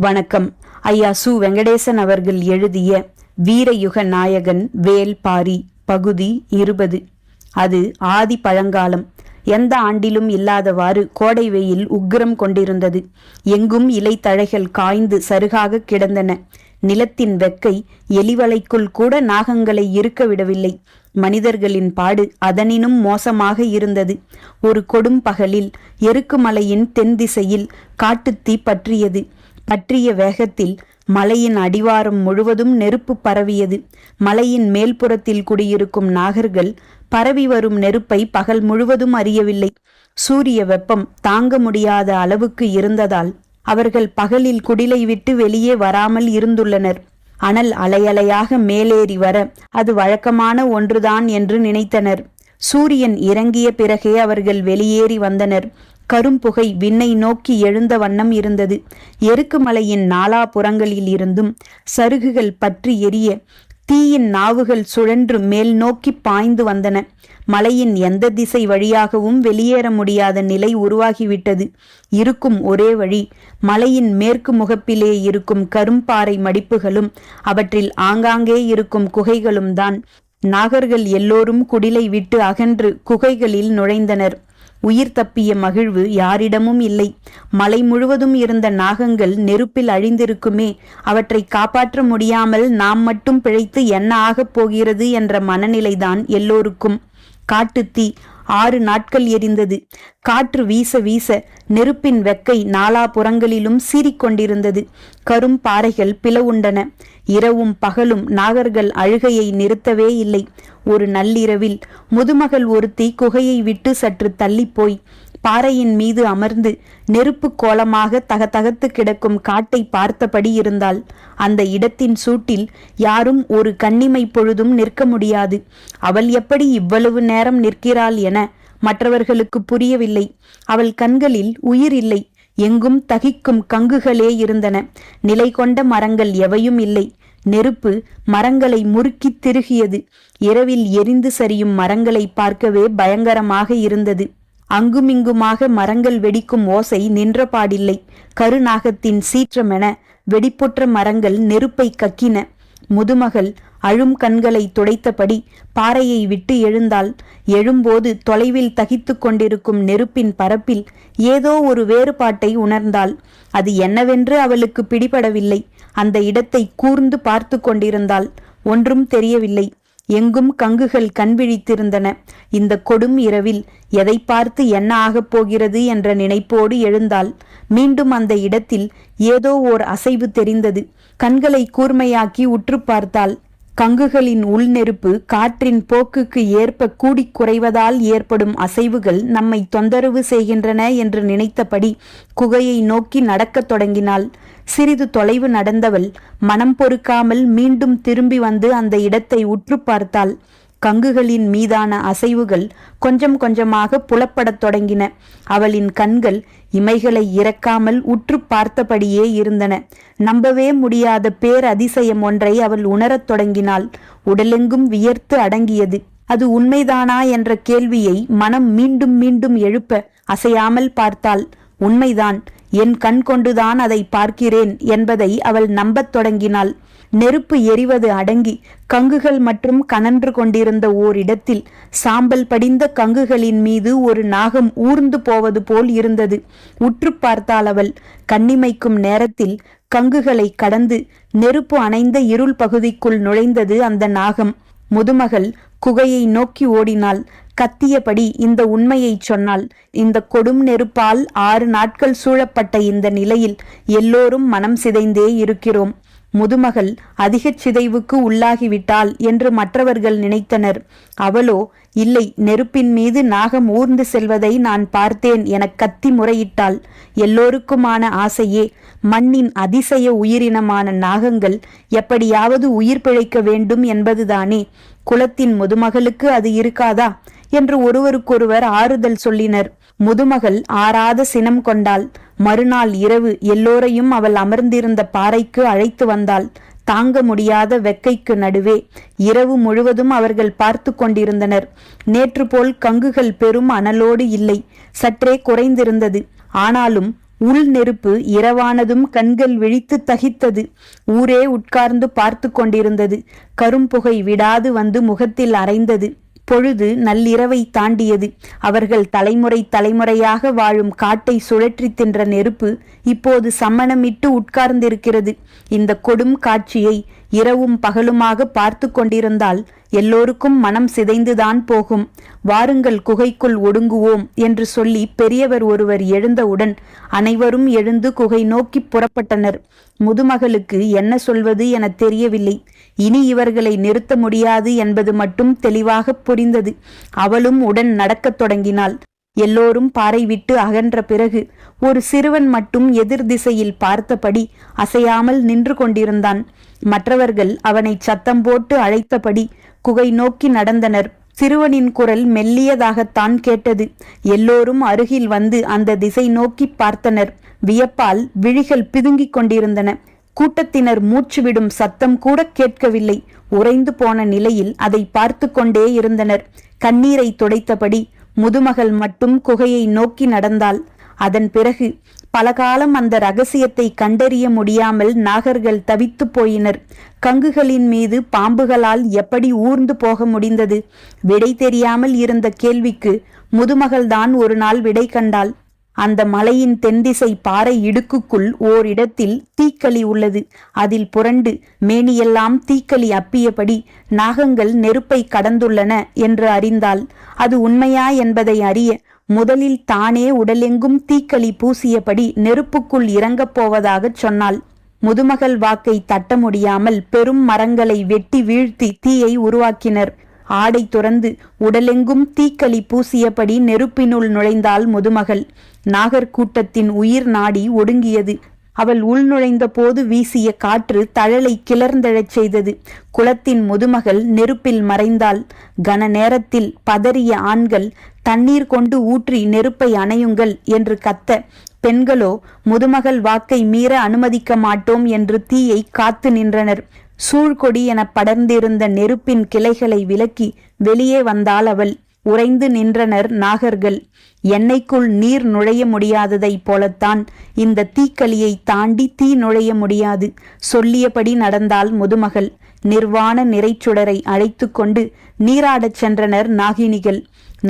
வணக்கம். ஐயா சு. வெங்கடேசன் அவர்கள் எழுதிய வீரயுக நாயகன் வேல்பாரி பகுதி 20. அது ஆதி பழங்காலம். எந்த ஆண்டிலும் இல்லாதவாறு கோடை வெயில் உக்கிரம் கொண்டிருந்தது. எங்கும் இலை தழைகள் காய்ந்து சருகாக கிடந்தன. நிலத்தின் வெக்கை எலிவலைக்குள் கூட நாகங்களை இருக்க விடவில்லை. மனிதர்களின் பாடு அதனினும் மோசமாக இருந்தது. ஒரு கொடும் பகலில் எருக்குமலையின் தென் திசையில் காட்டுத்தீ பற்றியது. பற்றிய வேகத்தில் மலையின் அடிவாரம் முழுவதும் நெருப்பு பரவியது. மலையின் மேல்புறத்தில் குடியிருக்கும் நாகர்கள் பரவி வரும் நெருப்பை பகல் முழுவதும் அறியவில்லை. சூரிய வெப்பம் தாங்க முடியாத அளவுக்கு இருந்ததால் அவர்கள் பகலில் குடிலை விட்டு வெளியே வராமல் இருந்துள்ளனர். அனல் அலையலையாக மேலேறி வர அது வழக்கமான ஒன்றுதான் என்று நினைத்தனர். சூரியன் இறங்கிய பிறகே அவர்கள் வெளியேறி வந்தனர். கரும்புகை விண்ணை நோக்கி எழுந்த வண்ணம் இருந்தது. எருக்குமலையின் நாலாபுறங்களில் இருந்தும் சருகுகள் பற்றி எரிய தீயின் நாவுகள் சுழன்று மேல் நோக்கி பாய்ந்து வந்தன. மலையின் எந்த திசை வழியாகவும் வெளியேற முடியாத நிலை உருவாகிவிட்டது. இருக்கும் ஒரே வழி மலையின் மேற்கு முகப்பிலே இருக்கும் கரும்பாறை மடிப்புகளும் அவற்றில் ஆங்காங்கே இருக்கும் குகைகளும் தான். நாகர்கள் எல்லோரும் குடிலை விட்டு அகன்று குகைகளில் நுழைந்தனர். உயிர் தப்பிய மகிழ்வு யாரிடமும் இல்லை. மலை முழுவதும் இருந்த நாகங்கள் நெருப்பில் அழிந்திருக்குமே, அவற்றை காப்பாற்ற முடியாமல் நாம் மட்டும் பிழைத்து என்ன ஆகப் போகிறது என்ற மனநிலைதான் எல்லோருக்கும். காட்டுத்தீ 6 நாட்கள் எரிந்தது. காற்று வீச வீச நெருப்பின் வெக்கை நாலாபுறங்களிலும் சீறிக்கொண்டிருந்தது. கரும் பாறைகள் பிளவுண்டன. இரவும் பகலும் நாகர்கள் அழுகையை நிறுத்தவே இல்லை. ஒரு நள்ளிரவில் முதுமகள் ஒருத்தி குகையை விட்டு சற்று தள்ளிப்போய் பாறையின் மீது அமர்ந்து நெருப்பு கோலமாக தகதகத்து கிடக்கும் காட்டை பார்த்தபடி இருந்தாள். அந்த இடத்தின் சூட்டில் யாரும் ஒரு கண்ணிமை பொழுதும் நிற்க முடியாது. அவள் எப்படி இவ்வளவு நேரம் நிற்கிறாள் என மற்றவர்களுக்கு புரியவில்லை. அவள் கண்களில் உயிர் இல்லை. எங்கும் தகிக்கும் கங்குகளே இருந்தன. நிலை கொண்ட மரங்கள் எவையும் இல்லை. நெருப்பு மரங்களை முறுக்கி திருகியது. இரவில் எரிந்து சரியும் மரங்களை பார்க்கவே பயங்கரமாக இருந்தது. அங்குமிங்குமாக மரங்கள் வெடிக்கும் ஓசை நின்றபாடில்லை. கருநாகத்தின் சீற்றமென வெடிப்புற்ற மரங்கள் நெருப்பை கக்கின. முதுமகள் அழும் கண்களை துடைத்தபடி பாறையை விட்டு எழுந்தாள். எழும்போது தொலைவில் தகித்து கொண்டிருக்கும் நெருப்பின் பரப்பில் ஏதோ ஒரு வேறுபாட்டை உணர்ந்தாள். அது என்னவென்று அவளுக்கு பிடிபடவில்லை. அந்த இடத்தை கூர்ந்து பார்த்து கொண்டிருந்தாள். ஒன்றும் தெரியவில்லை. எங்கும் கங்குகள் கண்விழித்திருந்தன. இந்த கொடும் இரவில் எதை பார்த்து என்ன ஆகப் போகிறது என்ற நினைப்போடு எழுந்தாள். மீண்டும் அந்த இடத்தில் ஏதோ ஓர் அசைவு தெரிந்தது. கண்களை கூர்மையாக்கி உற்று பார்த்தாள். கங்குகளின் உள்நெருப்பு காற்றின் போக்குக்கு ஏற்ப கூடி குறைவதால் ஏற்படும் அசைவுகள் நம்மை தொந்தரவு செய்கின்றன என்று நினைத்தபடி குகையை நோக்கி நடக்கத் தொடங்கினாள். சிறிது தொலைவு நடந்தவள் மனம் பொறுக்காமல் மீண்டும் திரும்பி வந்து அந்த இடத்தை உற்று பார்த்தாள். கங்குகளின் மீதான அசைவுகள் கொஞ்சம் கொஞ்சமாக புலப்படத் தொடங்கின. அவளின் கண்கள் இமைகளை இறக்காமல் உற்று பார்த்தபடியே இருந்தன. நம்பவே முடியாத பேரதிசயம் ஒன்றை அவள் உணரத் தொடங்கினாள். உடலெங்கும் வியர்த்து அடங்கியது. அது உண்மைதானா என்ற கேள்வியை மனம் மீண்டும் மீண்டும் எழுப்ப அசையாமல் பார்த்தாள். உண்மைதான், என் கண் கொண்டுதான் அதை பார்க்கிறேன் என்பதை அவள் நம்பத் தொடங்கினாள். நெருப்பு எரிவது அடங்கி கங்குகள் மற்றும் கனன்று கொண்டிருந்த ஓரிடத்தில் சாம்பல் படிந்த கங்குகளின் மீது ஒரு நாகம் ஊர்ந்து போவது போல் இருந்தது. உற்று பார்த்தாள் அவள். கண்ணிமைக்கும் நேரத்தில் கங்குகளை கடந்து நெருப்பு அணைந்த இருள் பகுதிக்குள் நுழைந்தது அந்த நாகம். முதுமகள் குகையை நோக்கி ஓடினாள். கத்தியபடி இந்த உண்மையை சொன்னாள். இந்த கொடும் நெருப்பால் 6 நாட்கள் சூழப்பட்ட இந்த நிலையில் எல்லோரும் மனம் சிதைந்தே இருக்கிறோம். முதுமகள் அதிக சிதைவுக்கு உள்ளாகிவிட்டாள் என்று மற்றவர்கள் நினைத்தனர். அவளோ இல்லை, நெருப்பின் மீது நாகம் ஊர்ந்து செல்வதை நான் பார்த்தேன் என கத்தி முறையிட்டாள். எல்லோருக்குமான ஆசையே மண்ணின் அதிசய உயிரினமான நாகங்கள் எப்படியாவது உயிர் பிழைக்க வேண்டும் என்பதுதானே. குலத்தின் முதுமகளுக்கு அது இருக்காதா என்று ஒருவருக்கொருவர் ஆறுதல் சொல்லினர். முதுமகள் ஆறாத சினம் கொண்டாள். மறுநாள் இரவு எல்லோரையும் அவள் அமர்ந்திருந்த பாறைக்கு அழைத்து வந்தாள். தாங்க முடியாத வெக்கைக்கு நடுவே இரவு முழுவதும் அவர்கள் பார்த்து கொண்டிருந்தனர். நேற்று போல் கங்குகள் பெரும் அனலோடு இல்லை, சற்றே குறைந்திருந்தது. ஆனாலும் உள் நெருப்பு இரவானதும் கண்கள் விழித்து தகித்தது. ஊரே உட்கார்ந்து பார்த்து கொண்டிருந்தது. கரும்புகை விடாது வந்து முகத்தில் அரைந்தது. பொழுது நள்ளிரவை தாண்டியது. அவர்கள் தலைமுறை தலைமுறையாக வாழும் காட்டை சுழற்றி தின்ற நெருப்பு இப்போது சம்மணமிட்டு உட்கார்ந்திருக்கிறது. இந்த கொடும் காட்சியை இரவும் பகலுமாக பார்த்து கொண்டிருந்தால் எல்லோருக்கும் மனம் சிதைந்துதான் போகும். வாருங்கள், குகைக்குள் ஒடுங்குவோம் என்று சொல்லி பெரியவர் ஒருவர் எழுந்தவுடன் அனைவரும் எழுந்து குகை நோக்கி புறப்பட்டனர். முதுமகளுக்கு என்ன சொல்வது என தெரியவில்லை. இனி இவர்களை நிறுத்த முடியாது என்பது மட்டும் தெளிவாக புரிந்தது. அவளும் உடன் நடக்கத் தொடங்கினாள். எல்லோரும் பாறை விட்டு அகன்ற பிறகு ஒரு சிறுவன் மட்டும் எதிர் திசையில் பார்த்தபடி அசையாமல் நின்று கொண்டிருந்தான். மற்றவர்கள் அவனை சத்தம் போட்டு அழைத்தபடி குகை நோக்கி நடந்தனர். சிறுவனின் குரல் மெல்லியதாகத்தான் கேட்டது. எல்லோரும் அருகில் வந்து அந்த திசை நோக்கி பார்த்தனர். வியப்பால் விழிகள் பிதுங்கிக் கொண்டிருந்தன. கூட்டத்தினர் மூச்சு விடும் சத்தம் கூட கேட்கவில்லை. உறைந்து போன நிலையில் அதை பார்த்து கொண்டே இருந்தனர். கண்ணீரை துடைத்தபடி முதுமகள் மட்டும் குகையை நோக்கி நடந்தாள். அதன் பிறகு பல காலம் அந்த ரகசியத்தை கண்டறிய முடியாமல் நாகர்கள் தவித்து போயினர். கங்குகளின் மீது பாம்புகளால் எப்படி ஊர்ந்து போக முடிந்தது? விடை தெரியாமல் இருந்த கேள்விக்கு முதுமகள்தான் ஒரு நாள் விடை கண்டாள். அந்த மலையின் தென்திசை பாறை இடுக்குக்குள் ஓரிடத்தில் தீக்களி உள்ளது. அதில் புரண்டு மேனியெல்லாம் தீக்களி அப்பியபடி நாகங்கள் நெருப்பை கடந்துள்ளன என்று அறிந்தாள். அது உண்மையா என்பதை அறிய முதலில் தானே உடலெங்கும் தீக்களி பூசியபடி நெருப்புக்குள் இறங்கப் போவதாகச் சொன்னாள். முதுமகள் வாக்கை தட்ட முடியாமல் பெரும் மரங்களை வெட்டி வீழ்த்தி தீயை உருவாக்கினர். ஆடை துறந்து உடலெங்கும் தீக்களி பூசியபடி நெருப்பினுள் நுழைந்தாள் முதுமகள். நாகர்கூட்டத்தின் உயிர் நாடி ஒடுங்கியது. அவள் உள் நுழைந்த போது வீசிய காற்று தழலை கிளர்ந்தெழச் செய்தது. குலத்தின் முதுமகள் நெருப்பில் மறைந்தாள். கன நேரத்தில் பதறிய ஆண்கள் தண்ணீர் கொண்டு ஊற்றி நெருப்பை அணையுங்கள் என்று கத்த, பெண்களோ முதுமகள் வாக்கை மீற அனுமதிக்க மாட்டோம் என்று தீயை காத்து நின்றனர். சூழ்கொடி என படர்ந்திருந்த நெருப்பின் கிளைகளை விலக்கி வெளியே வந்தாள் அவள். உறைந்து நின்றனர் நாகர்கள். எண்ணெய்க்குள் நீர் நுழைய முடியாததைப் போலத்தான் இந்த தீக்களியை தாண்டி தீ நுழைய முடியாது. சொல்லியபடி நடந்தாள் முதுமகள். நிர்வாண நிறைச்சுடரை அழைத்து கொண்டு நீராடச் சென்றனர் நாகினிகள்.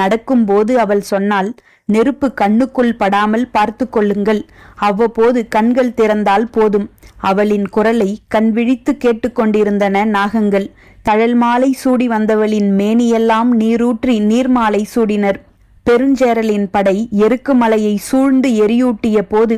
நடக்கும்போது அவள் சொன்னாள், நெருப்பு கண்ணுக்குள் படாமல் பார்த்து கொள்ளுங்கள். அவ்வப்போது கண்கள் திறந்தால் போதும். அவளின் குரலை கண் விழித்து கேட்டுக்கொண்டிருந்தன நாகங்கள். தழல் மாலை சூடி வந்தவளின் மேனியெல்லாம் நீரூற்றி நீர்மாலை சூடினர். பெருஞ்சேரலின் படை எருக்கு மலையை சூழ்ந்து எரியூட்டிய போது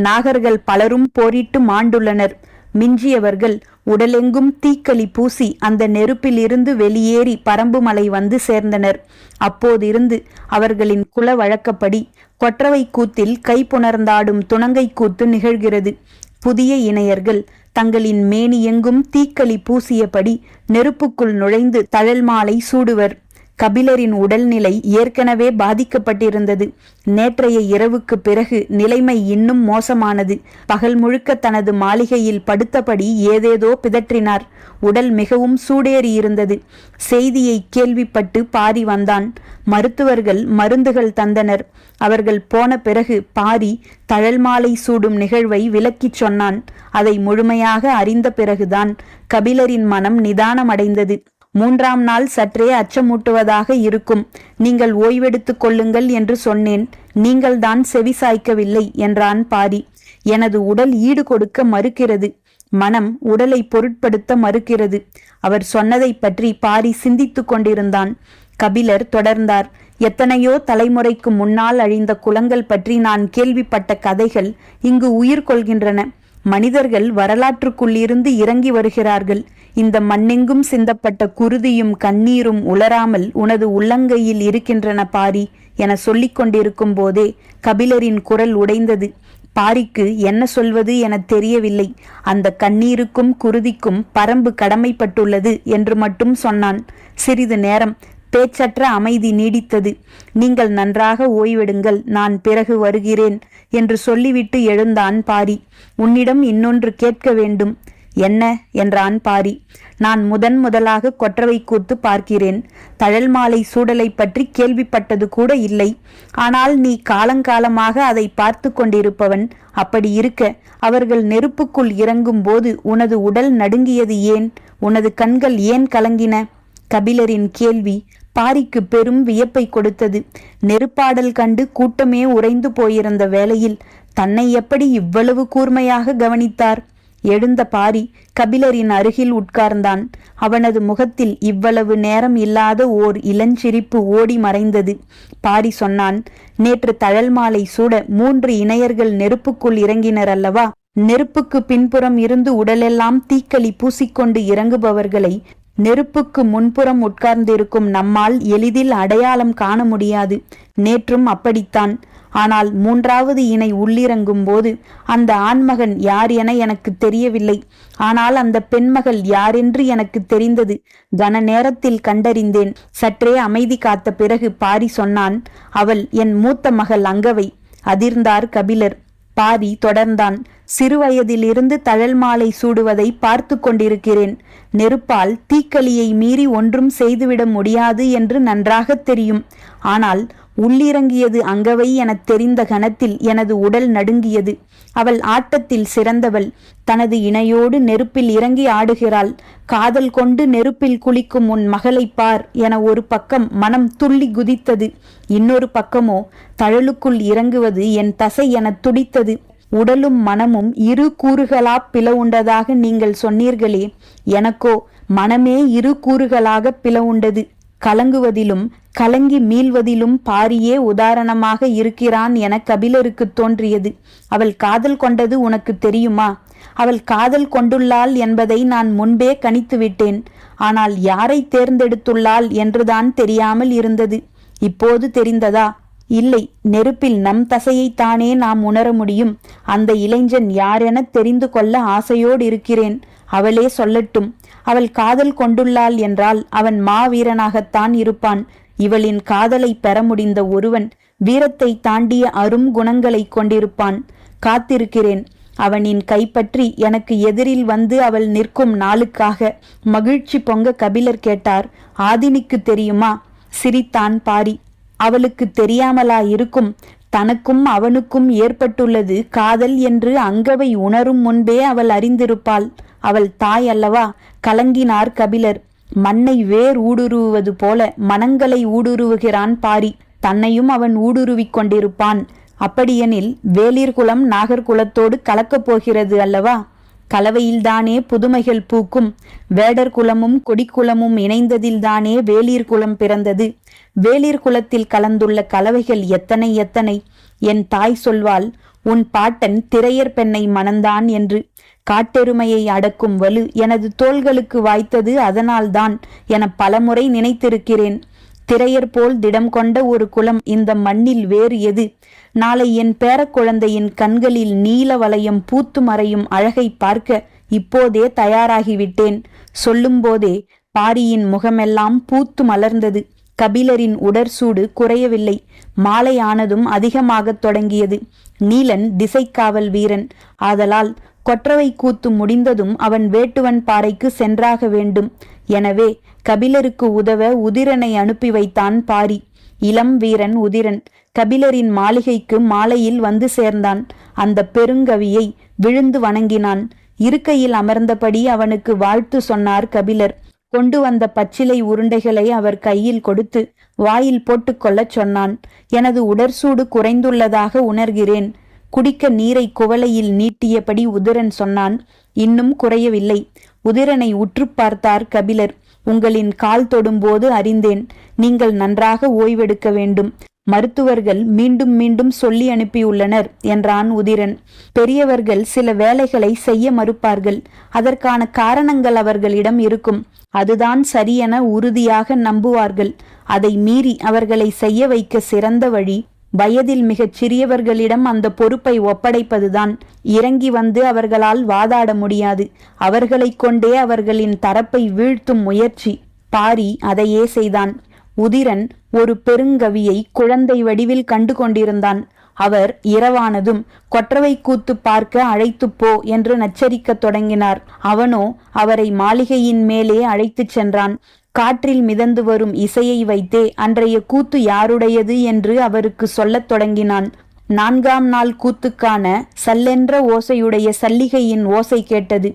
நாகர்கள் பலரும் போரிட்டு மாண்டுள்ளனர். மிஞ்சியவர்கள் உடலெங்கும் தீக்களி பூசி அந்த நெருப்பில் இருந்து வெளியேறி பரம்புமலை வந்து சேர்ந்தனர். அப்போதிருந்து அவர்களின் குல வழக்கப்படி கொற்றவை கூத்தில் கைப்புணர்ந்தாடும் துணங்கை கூத்து நிகழ்கிறது. புதிய இணையர்கள் தங்களின் மேனி எங்கும் தீக்களி பூசியபடி நெருப்புக்குள் நுழைந்து தழல் மாலை சூடுவர். கபிலரின் உடல்நிலை ஏற்கனவே பாதிக்கப்பட்டிருந்தது. நேற்றைய இரவுக்கு பிறகு நிலைமை இன்னும் மோசமானது. பகல் முழுக்க தனது மாளிகையில் படுத்தபடி ஏதேதோ பிதற்றினார். உடல் மிகவும் சூடேறியிருந்தது. செய்தியை கேள்விப்பட்டு பாரி வந்தான். மருத்துவர்கள் மருந்துகள் தந்தனர். அவர்கள் போன பிறகு பாரி தழல் மாலை சூடும் நிகழ்வை விளக்கிச் சொன்னான். அதை முழுமையாக அறிந்த பிறகுதான் கபிலரின் மனம் நிதானமடைந்தது. 3ஆம் நாள் சற்றே அச்சமூட்டுவதாக இருக்கும். நீங்கள் ஓய்வெடுத்துக் கொள்ளுங்கள் என்று சொன்னேன். நீங்கள்தான் செவி சாய்க்கவில்லை என்றான் பாரி. எனது உடல் ஈடு கொடுக்க மறுக்கிறது. மனம் உடலை பொருட்படுத்த மறுக்கிறது. அவர் சொன்னதை பற்றி பாரி சிந்தித்து கொண்டிருந்தான். கபிலர் தொடர்ந்தார். எத்தனையோ தலைமுறைக்கு முன்னால் அழிந்த குலங்கள் பற்றி நான் கேள்விப்பட்ட கதைகள் இங்கு உயிர் கொள்கின்றன. மனிதர்கள் வரலாற்றுக்குள்ளிருந்து இறங்கி வருகிறார்கள். இந்த மண்ணெங்கும் சிந்தப்பட்ட குருதியும் கண்ணீரும் உலராமல் உனது உள்ளங்கையில் இருக்கின்றன பாரி என சொல்லிக் கொண்டிருக்கும் போதே கபிலரின் குரல் உடைந்தது. பாரிக்கு என்ன சொல்வது என தெரியவில்லை. அந்த கண்ணீருக்கும் குருதிக்கும் பரம்பு கடமைப்பட்டுள்ளது என்று மட்டும் சொன்னான். சிறிது நேரம் பேச்சற்ற அமைதி நீடித்தது. நீங்கள் நன்றாக ஓய்வெடுங்கள், நான் பிறகு வருகிறேன் என்று சொல்லிவிட்டு எழுந்தான் பாரி. உன்னிடம் இன்னொன்று கேட்க வேண்டும். என்ன என்றான் பாரி. நான் முதலாக கொற்றவை கூத்து பார்க்கிறேன். தழல் மாலை சூடலை பற்றி கேள்விப்பட்டது கூட இல்லை. ஆனால் நீ காலங்காலமாக அதை பார்த்து கொண்டிருப்பவன். அப்படி இருக்க அவர்கள் நெருப்புக்குள் இறங்கும் போது உனது உடல் நடுங்கியது ஏன்? உனது கண்கள் ஏன் கலங்கின? கபிலரின் கேள்வி பாரிக்கு பெரும் வியப்பை கொடுத்தது. நெருப்பாடல் கண்டு கூட்டமே உறைந்து போயிருந்த வேளையில் தன்னை எப்படி இவ்வளவு கூர்மையாக கவனித்தார்? எழுந்த பாரி கபிலரின் அருகில் உட்கார்ந்தான். அவனது முகத்தில் இவ்வளவு நேரம் இல்லாத ஓர் இளஞ்சிரிப்பு ஓடி மறைந்தது. பாரி சொன்னான், நேற்று தழல் மாலை சூட 3 இணையர்கள் நெருப்புக்குள் இறங்கினர் அல்லவா? நெருப்புக்கு பின்புறம் இருந்து உடலெல்லாம் தீக்களி பூசிக்கொண்டு இறங்குபவர்களை நெருப்புக்கு முன்புறம் உட்கார்ந்திருக்கும் நம்மால் எளிதில் அடையாளம் காண முடியாது. நேற்றும் அப்படித்தான். ஆனால் 3வது இணை உள்ளிறங்கும் போது அந்த ஆண்மகன் யார் என எனக்கு தெரியவில்லை. ஆனால் அந்த பெண்மகள் யாரென்று எனக்கு தெரிந்தது. கன நேரத்தில் கண்டறிந்தேன். சற்றே அமைதி காத்த பிறகு பாரி சொன்னான், அவள் என் மூத்த மகள் அங்கவை. அதிர்ந்தார் கபிலர். பாரி தொடர்ந்தான், சிறுவயதிலிருந்து தழல் மாலை சூடுவதை பார்த்து கொண்டிருக்கிறேன். நெருப்பால் தீக்களியை மீறி ஒன்றும் செய்துவிட முடியாது என்று நன்றாக தெரியும். ஆனால் உள்ளிறங்கியது அங்கவை எனத் தெரிந்த கணத்தில் எனது உடல் நடுங்கியது. அவள் ஆட்டத்தில் சிறந்தவள். தனது இணையோடு நெருப்பில் இறங்கி ஆடுகிறாள். காதல் கொண்டு நெருப்பில் குளிக்கும் உன் மகளை பார் என ஒரு பக்கம் மனம் துள்ளி குதித்தது. இன்னொரு பக்கமோ தழலுக்குள் இறங்குவது என் தசை என துடித்தது. உடலும் மனமும் 2 கூறுகளா பிளவுண்டதாக நீங்கள் சொன்னீர்களே, எனக்கோ மனமே 2 கூறுகளாக பிளவுண்டது. கலங்குவதிலும் கலங்கி மீள்வதிலும் பாரியே உதாரணமாக இருக்கிறான் என கபிலருக்கு தோன்றியது. அவள் காதல் கொண்டது உனக்கு தெரியுமா? அவள் காதல் கொண்டுள்ளாள் என்பதை நான் முன்பே கணித்து விட்டேன். ஆனால் யாரை தேர்ந்தெடுத்துள்ளாள் என்றுதான் தெரியாமல் இருந்தது. இப்போது தெரிந்ததா? இல்லை, நெருப்பில் நம் தசையைத்தானே நாம் உணர முடியும். அந்த இளைஞன் யாரென தெரிந்து கொள்ள ஆசையோடு இருக்கிறேன். அவளே சொல்லட்டும். அவள் காதல் கொண்டுள்ளாள் என்றால் அவன் மாவீரனாகத்தான் இருப்பான். இவளின் காதலை பெற முடிந்த ஒருவன் வீரத்தை தாண்டிய அரும் குணங்களை கொண்டிருப்பான். காத்திருக்கிறேன். அவனின் கைப்பற்றி எனக்கு எதிரில் வந்து அவள் நிற்கும் நாளுக்காக. மகிழ்ச்சி பொங்க கபிலர் கேட்டார், ஆதினிக்கு தெரியுமா? சிரித்தான் பாரி. அவளுக்கு தெரியாமலா இருக்கும்? தனக்கும் அவனுக்கும் ஏற்பட்டுள்ளது காதல் என்று அங்கவை உணரும் முன்பே அவள் அறிந்திருப்பாள். அவள் தாய் அல்லவா? கலங்கினார் கபிலர். மண்ணை வேர் ஊடுருவுவது போல மனங்களை ஊடுருவுகிறான் பாரி. தன்னையும் அவன் ஊடுருவிக் கொண்டிருப்பான். அப்படியெனில் வேளிர்குலம் நாகர்குலத்தோடு கலக்கப் போகிறது அல்லவா? கலவையில்தானே புதுமைகள் பூக்கும். வேடர் குலமும் கொடிக்குலமும் இணைந்ததில்தானே வேளிர் குலம் பிறந்தது. வேளிர் குலத்தில் கலந்துள்ள கலவைகள் எத்தனை எத்தனை! என் தாய் சொல்வாள், உன் பாட்டன் திரையர் பெண்ணை மணந்தான் என்று. காட்டெருமையை அடக்கும் வலு எனது தோள்களுக்கு வாய்த்தது அதனால்தான் என பலமுறை நினைத்திருக்கிறேன். திரையர் போல் திடம் கொண்ட ஒரு குலம் இந்த மண்ணில் வேறு எது? நாளை என் பேரக்குழந்தையின் கண்களில் நீல வளையம் பூத்து மறையும் அழகை பார்க்க இப்போதே தயாராகிவிட்டேன். சொல்லும்போதே பாரியின் முகமெல்லாம் பூத்து மலர்ந்தது. கபிலரின் உடற்சூடு குறையவில்லை. மாலை ஆனதும் அதிகமாகத் தொடங்கியது. நீலன் திசைக்காவல் வீரன். ஆதலால் கொற்றவை கூத்து முடிந்ததும் அவன் வேட்டுவன் பாறைக்கு சென்றாக வேண்டும். எனவே கபிலருக்கு உதவ உதிரனை அனுப்பி வைத்தான் பாரி. இளம் வீரன் உதிரன் கபிலரின் மாளிகைக்கு மாலையில் வந்து சேர்ந்தான். அந்த பெருங்கவியை விழுந்து வணங்கினான். இருக்கையில் அமர்ந்தபடி அவனுக்கு வாழ்த்து சொன்னார் கபிலர். கொண்டு வந்த பச்சிலை உருண்டைகளை அவர் கையில் கொடுத்து வாயில் போட்டுக்கொள்ளச் சொன்னான். எனது உடற்சூடு குறைந்துள்ளதாக உணர்கிறேன். குடிக்க நீரை குவளையில் நீட்டியபடி உதிரன் சொன்னான். இன்னும் குறையவில்லை. உதிரனை உற்று பார்த்தார் கபிலர். உங்களின் கால் தொடும்போது அறிந்தேன். நீங்கள் நன்றாக ஓய்வெடுக்க வேண்டும். மருத்துவர்கள் மீண்டும் மீண்டும் சொல்லி அனுப்பியுள்ளனர் என்றான் உதிரன். பெரியவர்கள் சில வேலைகளை செய்ய மறுப்பார்கள். அதற்கான காரணங்கள் அவர்களிடம் இருக்கும். அதுதான் சரியென உறுதியாக நம்புவார்கள். அதை மீறி அவர்களை செய்ய வைக்க சிறந்த வழி வயதில் மிகச் சிறியவர்களிடம் அந்த பொறுப்பை ஒப்படைப்பதுதான். இறங்கி வந்து அவர்களால் வாதாட முடியாது. அவர்களை கொண்டே அவர்களின் தரப்பை வீழ்த்தும் முயற்சி. பாரி அதையே செய்தான். உதிரன் ஒரு பெருங்கவியை குழந்தை வடிவில் கண்டு கொண்டிருந்தான். அவர் இரவானதும் கொற்றவை கூத்து பார்க்க அழைத்துப் போ என்று நச்சரிக்கத் தொடங்கினார். அவனோ அவரை மாளிகையின் மேலே அழைத்துச் சென்றான். காற்றில் மிதந்து வரும் இசையை வைத்தே அன்றைய கூத்து யாருடையது என்று அவருக்கு சொல்லத் தொடங்கினான். 4ஆம் நாள் கூத்துக்கான சல்லென்ற ஓசையுடைய சல்லிகையின் ஓசை கேட்டது.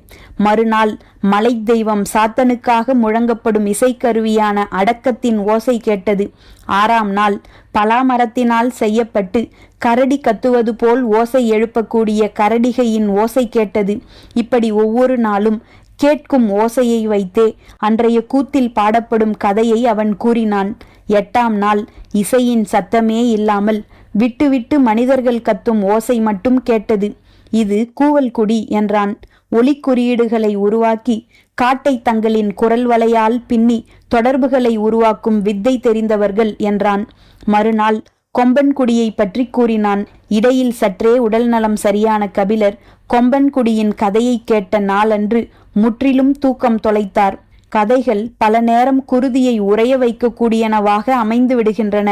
மறுநாள் மலை தெய்வம் சாத்தனுக்காக முழங்கப்படும் இசைக்கருவியான அடக்கத்தின் ஓசை கேட்டது. 6ஆம் நாள் பலாமரத்தினால் செய்யப்பட்டு கரடி கத்துவது போல் ஓசை எழுப்பக்கூடிய கரடிகையின் ஓசை கேட்டது. இப்படி ஒவ்வொரு நாளும் கேட்கும் ஓசையை வைத்தே அன்றைய கூத்தில் பாடப்படும் கதையை அவன் கூறினான். 8ஆம் நாள் இசையின் சத்தமே இல்லாமல் விட்டு விட்டு மனிதர்கள் கத்தும் ஓசை மட்டும் கேட்டது. இது கூவல்குடி என்றான். ஒலிக்குறியீடுகளை உருவாக்கி காட்டை தங்களின் குரல் வலையால் பின்னி தொடர்புகளை உருவாக்கும் வித்தை தெரிந்தவர்கள் என்றான். மறுநாள் கொம்பன்குடியை பற்றி கூறினான். இடையில் சற்றே உடல் நலம் சரியான கபிலர் கொம்பன்குடியின் கதையை கேட்ட நாளன்று முற்றிலும் தூக்கம் தொலைத்தார். கதைகள் பல நேரம் குருதியை உறைய வைக்கக்கூடியனவாக அமைந்து விடுகின்றன.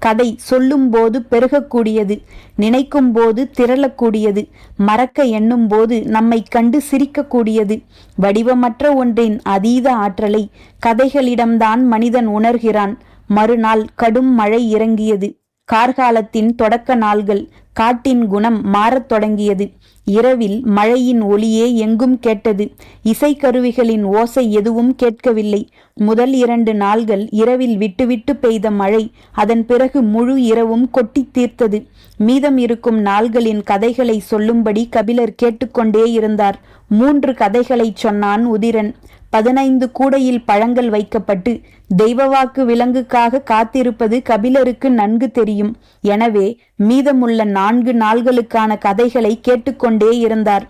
கதை சொல்லும் போது பெருகக்கூடியது, நினைக்கும் போது திரளக்கூடியது, மறக்க எண்ணும் போது நம்மை கண்டு சிரிக்கக்கூடியது. வடிவமற்ற ஒன்றின் அதீத ஆற்றலை கதைகளிடம்தான் மனிதன் உணர்கிறான். மறுநாள் கடும் மழை இறங்கியது. கார்காலத்தின் தொடக்க நாள்கள். காட்டின் குணம் மாறத் தொடங்கியது. இரவில் மழையின் ஒலியே எங்கும் கேட்டது. இசைக்கருவிகளின் ஓசை எதுவும் கேட்கவில்லை. முதல் 2 நாள்கள் இரவில் விட்டுவிட்டு பெய்த மழை அதன் பிறகு முழு இரவும் கொட்டி தீர்த்தது. மீதம் இருக்கும் நாள்களின் கதைகளை சொல்லும்படி கபிலர் கேட்டுக்கொண்டே இருந்தார். 3 கதைகளை சொன்னான் உதிரன். 15 கூடையில் பழங்கள் வைக்கப்பட்டு தெய்வவாக்கு விலங்குக்காக காத்திருப்பது கபிலருக்கு நன்கு தெரியும். எனவே மீதமுள்ள 4 நாள்களுக்கான கதைகளை கேட்டுக்கொண்டே இருந்தார்.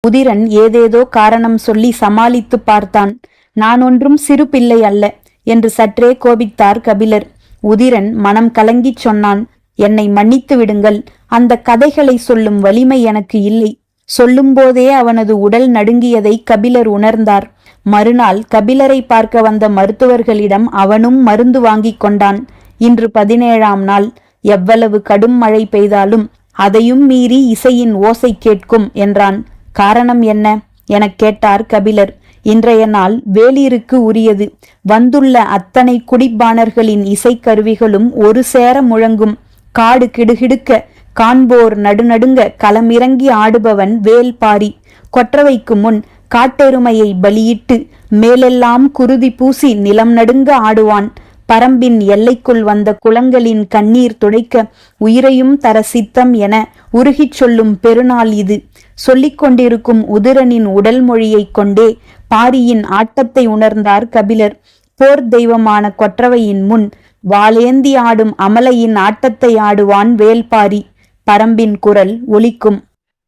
உதிரன் ஏதேதோ காரணம் சொல்லி சமாளித்து பார்த்தான். நான் ஒன்றும் சிறு பிள்ளை அல்ல என்று சற்றே கோபித்தார் கபிலர். உதிரன் மனம் கலங்கிச் சொன்னான், என்னை மன்னித்து விடுங்கள். அந்த கதைகளை சொல்லும் வலிமை எனக்கு இல்லை. சொல்லும்போதே அவனது உடல் நடுங்கியதை கபிலர் உணர்ந்தார். மறுநாள் கபிலரை பார்க்க வந்த மருத்துவர்களிடம் அவனும் மருந்து வாங்கிக் கொண்டான். இன்று 17ஆம் நாள். எவ்வளவு கடும் மழை பெய்தாலும் அதையும் மீறி இசையின் ஓசை கேட்கும் என்றான். காரணம் என்ன எனக் கேட்டார் கபிலர். இன்றைய நாள் வேளிருக்கு உரியது. வந்துள்ள அத்தனை குடிப்பாணர்களின் இசைக்கருவிகளும் ஒரு சேர முழங்கும். காடு கிடுகிடுக்க, காண்போர் நடுநடுங்க களமிறங்கி ஆடுபவன் வேல்பாரி. கொற்றவைக்கு முன் காட்டெருமையை பலியிட்டு மேலெல்லாம் குருதி பூசி நிலம் நடுங்க ஆடுவான். பரம்பின் எல்லைக்குள் வந்த குளங்களின் கண்ணீர் துடைக்க உயிரையும் தர சித்தம் என உருகிச் சொல்லும் பெருநாள் இது. சொல்லிக் கொண்டிருக்கும் உதிரனின் உடல் மொழியைக் கொண்டே பாரியின் ஆட்டத்தை உணர்ந்தார் கபிலர். போர் தெய்வமான கொற்றவையின் முன் வாளேந்தி ஆடும் அமலையின் ஆட்டத்தை ஆடுவான் வேல்பாரி. பரம்பின் குரல் ஒலிக்கும்.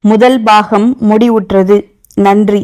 முதல் பாகம் முடிவுற்றது. நன்றி.